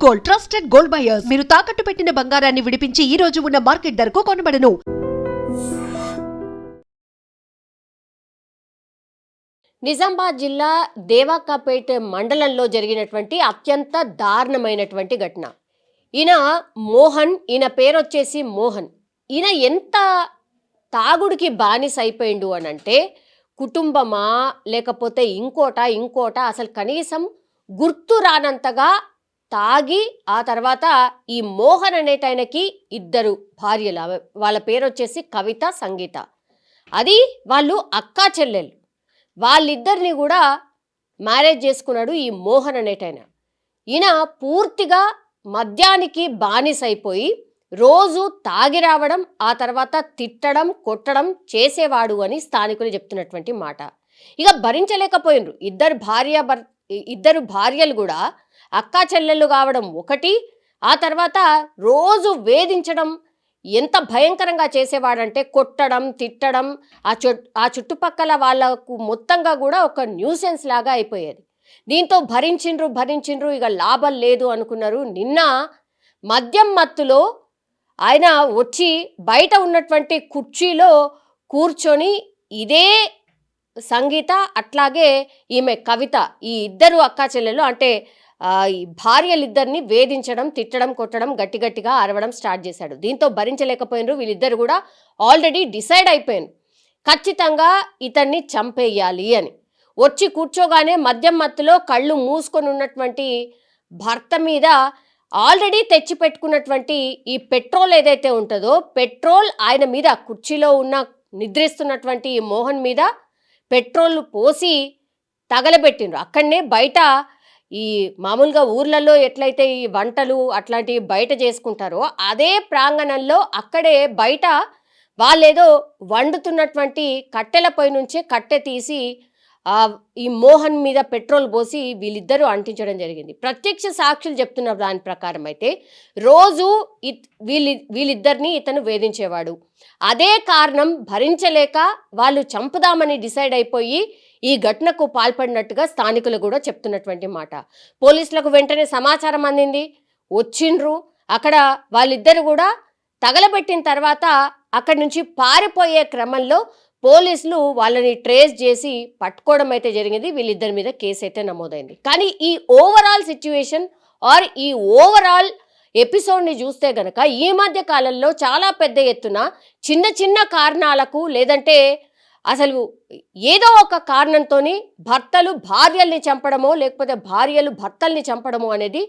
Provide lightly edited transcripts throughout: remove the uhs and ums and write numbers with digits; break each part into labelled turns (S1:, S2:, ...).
S1: Gold, trusted gold buyers. మీరు తాకట్టు పెట్టిన బంగారాన్ని విడిపించి ఈ రోజు ఉన్న మార్కెట్ ధరకు కొనబడను.
S2: నిజామాబాద్ జిల్లా దేవాకాపేట్ మండలంలో జరిగినటువంటి అత్యంత దారుణమైనటువంటి ఘటన. ఈయన మోహన్, ఈయన పేరు వచ్చేసి మోహన్. ఈయన ఎంత తాగుడికి బానిస అయిపోయిండు అని అంటే, కుటుంబమా లేకపోతే ఇంకోట అసలు కనీసం గుర్తు రానంతగా తాగి, ఆ తర్వాత ఈ మోహన్ అనేటైనకి 2 భార్యలు. వాళ్ళ పేరు వచ్చేసి కవిత, సంగీత. అది వాళ్ళు అక్కా చెల్లెలు. వాళ్ళిద్దరిని కూడా మ్యారేజ్ చేసుకున్నాడు ఈ మోహన్ అనేటైన. ఈయన పూర్తిగా మద్యానికి బానిస అయిపోయి రోజు తాగి రావడం, ఆ తర్వాత తిట్టడం, కొట్టడం చేసేవాడు అని స్థానికులు చెప్తున్నటువంటి మాట. ఇక భరించలేకపోయినరు. ఇద్దరు భార్యలు కూడా అక్కా చెల్లెళ్ళు కావడం ఒకటి, ఆ తర్వాత రోజు వేధించడం ఎంత భయంకరంగా చేసేవాడంటే కొట్టడం, తిట్టడం, ఆ చుట్టుపక్కల వాళ్ళకు మొత్తంగా కూడా ఒక న్యూసెన్స్ లాగా అయిపోయేది. దీంతో భరించిండ్రు, ఇక లాభం లేదు అనుకున్నారు. నిన్న మద్యం మత్తులో ఆయన వచ్చి బయట ఉన్నటువంటి కుర్చీలో కూర్చొని ఇదే సంగీత అట్లాగే ఈమె కవిత, ఈ 2 అక్కా చెల్లెలు అంటే ఈ భార్యలిద్దరిని వేధించడం, తిట్టడం, కొట్టడం, గట్టిగా అరవడం స్టార్ట్ చేశాడు. దీంతో భరించలేకపోయినరు. వీళ్ళిద్దరు కూడా ఆల్రెడీ డిసైడ్ అయిపోయారు, ఖచ్చితంగా ఇతన్ని చంపేయాలి అని. వచ్చి కూర్చోగానే మద్యం మత్తులో కళ్ళు మూసుకొని ఉన్నటువంటి భర్త మీద ఆల్రెడీ తెచ్చి పెట్టుకున్నటువంటి ఈ పెట్రోల్ ఏదైతే ఉంటుందో, పెట్రోల్ ఆయన మీద, కుర్చీలో ఉన్న నిద్రిస్తున్నటువంటి ఈ మోహన్ మీద పెట్రోల్ పోసి తగలబెట్టిండ్రు. అక్కడనే బయట ఈ మామూలుగా ఊర్లలో ఎట్లయితే ఈ వంటలు అట్లాంటివి బయట చేసుకుంటారో అదే ప్రాంగణంలో అక్కడే బయట వాళ్ళేదో వండుతున్నటువంటి కట్టెలపై నుంచే కట్టె తీసి ఈ మోహన్ మీద పెట్రోల్ పోసి వీళ్ళిద్దరూ అంటించడం జరిగింది. ప్రత్యక్ష సాక్షులు చెప్తున్న దాని ప్రకారం అయితే రోజు వీళ్ళిద్దరిని ఇతను వేధించేవాడు. అదే కారణం భరించలేక వాళ్ళు చంపుదామని డిసైడ్ అయిపోయి ఈ ఘటనకు పాల్పడినట్టుగా స్థానికులు కూడా చెప్తున్నటువంటి మాట. పోలీసులకు వెంటనే సమాచారం అందింది, వచ్చిండ్రు. అక్కడ వాళ్ళిద్దరు కూడా తగలబెట్టిన తర్వాత అక్కడి నుంచి పారిపోయే క్రమంలో పోలీసులు వాళ్ళని ట్రేస్ చేసి పట్టుకోవడం అయితే జరిగింది. వీళ్ళిద్దరి మీద కేసు అయితే నమోదైంది. కానీ ఈ ఓవరాల్ సిచ్యువేషన్ ఈ ఓవరాల్ ఎపిసోడ్ని చూస్తే గనక ఈ మధ్య కాలంలో చాలా పెద్ద ఎత్తున చిన్న కారణాలకు, లేదంటే అసలు ఏదో ఒక కారణంతో భర్తలు భార్యల్ని చంపడమో లేకపోతే భార్యలు భర్తల్ని చంపడమో అనేది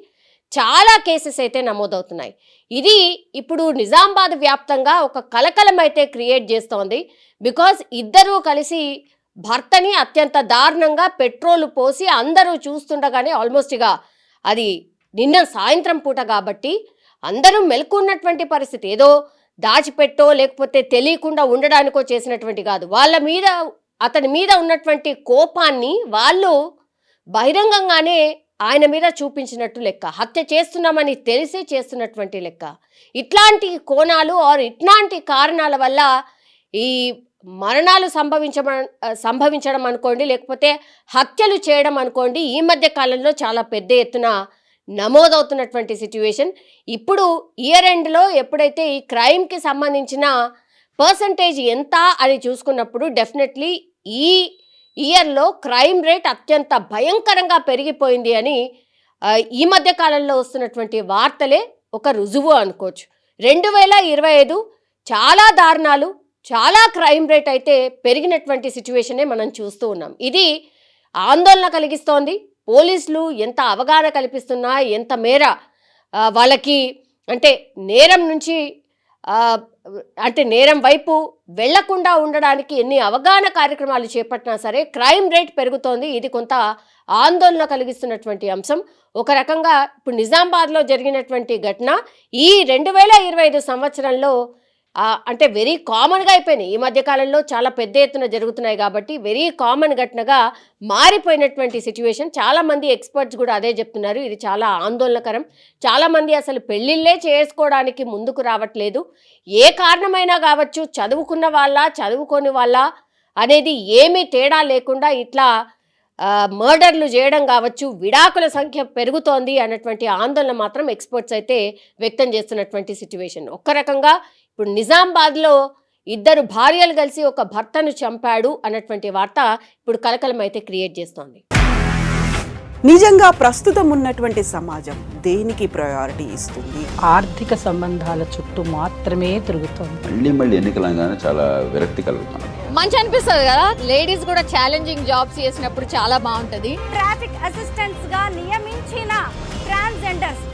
S2: చాలా కేసెస్ అయితే నమోదవుతున్నాయి. ఇది ఇప్పుడు నిజామాబాద్ వ్యాప్తంగా ఒక కలకలం అయితే క్రియేట్ చేస్తోంది. బికాజ్ ఇద్దరూ కలిసి భర్తని అత్యంత దారుణంగా పెట్రోల్ పోసి అందరూ చూస్తుండగానే, ఆల్మోస్ట్ ఇక అది నిన్న సాయంత్రం పూట కాబట్టి అందరూ మెలకున్నటువంటి పరిస్థితి. ఏదో దాచిపెట్టో లేకపోతే తెలియకుండా ఉండడానికో చేసినటువంటి కాదు. అతని మీద ఉన్నటువంటి కోపాన్ని వాళ్ళు బహిరంగంగానే ఆయన మీద చూపించినట్టు లెక్క. హత్య చేస్తున్నామని తెలిసి చేస్తున్నటువంటి లెక్క. ఇట్లాంటి కోణాలు ఇట్లాంటి కారణాల వల్ల ఈ మరణాలు సంభవించడం అనుకోండి, లేకపోతే హత్యలు చేయడం అనుకోండి, ఈ మధ్య కాలంలో చాలా పెద్ద ఎత్తున నమోదవుతున్నటువంటి సిచ్యువేషన్. ఇప్పుడు ఇయర్ ఎండ్లో ఎప్పుడైతే ఈ క్రైమ్కి సంబంధించిన పర్సంటేజ్ ఎంత అని చూసుకున్నప్పుడు డెఫినెట్లీ ఈ ఇయర్లో క్రైమ్ రేట్ అత్యంత భయంకరంగా పెరిగిపోయింది అని ఈ మధ్య కాలంలో వస్తున్నటువంటి వార్తలే ఒక రుజువు అనుకోవచ్చు. 2025 చాలా దారుణాలు, చాలా క్రైమ్ రేట్ అయితే పెరిగినటువంటి సిచ్యువేషనే మనం చూస్తూ ఉన్నాం. ఇది ఆందోళన కలిగిస్తోంది. పోలీసులు ఎంత అవగాహన కల్పిస్తున్నా, ఎంత మేర వాళ్ళకి అంటే నేరం నుంచి అంటే నేరం వైపు వెళ్లకుండా ఉండడానికి ఎన్ని అవగాహన కార్యక్రమాలు చేపట్టినా సరే క్రైమ్ రేట్ పెరుగుతోంది. ఇది కొంత ఆందోళన కలిగిస్తున్నటువంటి అంశం. ఒక రకంగా ఇప్పుడు నిజామాబాద్లో జరిగినటువంటి ఘటన ఈ 2025 సంవత్సరంలో అంటే వెరీ కామన్గా అయిపోయినాయి. ఈ మధ్యకాలంలో చాలా పెద్ద ఎత్తున జరుగుతున్నాయి కాబట్టి వెరీ కామన్ ఘటనగా మారిపోయినటువంటి సిచ్యువేషన్. చాలామంది ఎక్స్పర్ట్స్ కూడా అదే చెప్తున్నారు. ఇది చాలా ఆందోళనకరం. చాలామంది అసలు పెళ్ళిళ్ళే చేసుకోవడానికి ముందుకు రావట్లేదు. ఏ కారణమైనా కావచ్చు, చదువుకున్న వాళ్ళ చదువుకోని వాళ్ళ అనేది ఏమీ తేడా లేకుండా ఇట్లా మర్డర్లు చేయడం కావచ్చు, విడాకుల సంఖ్య పెరుగుతోంది అన్నటువంటి ఆందోళన మాత్రం ఎక్స్పర్ట్స్ అయితే వ్యక్తం చేస్తున్నటువంటి సిచ్యువేషన్. ఒక్క రకంగా ఇప్పుడు నిజామాబాద్లో 2 భార్యలు కలిసి ఒక భర్తను చంపాడు అన్నటువంటి వార్త ఇప్పుడు కలకలం అయితే క్రియేట్ చేస్తోంది.
S3: నిజంగా ప్రస్తుతం ఉన్నటువంటి సమాజం దేనికి ప్రయారిటీ ఇస్తుంది?
S4: ఆర్థిక సంబంధాల చుట్టూ మాత్రమే తిరుగుతోంది.
S5: మళ్ళీ ఎన్నికలంగానే చాలా విరక్తి కలుగుతున్నాం.
S6: మంచి అనిపిస్తుంది కదా, లేడీస్ కూడా ఛాలెంజింగ్ జాబ్స్ చేసినప్పుడు చాలా బాగుంటది.
S7: ట్రాఫిక్ అసిస్టెంట్స్ గా నియమించిన ట్రాన్స్జెండర్స్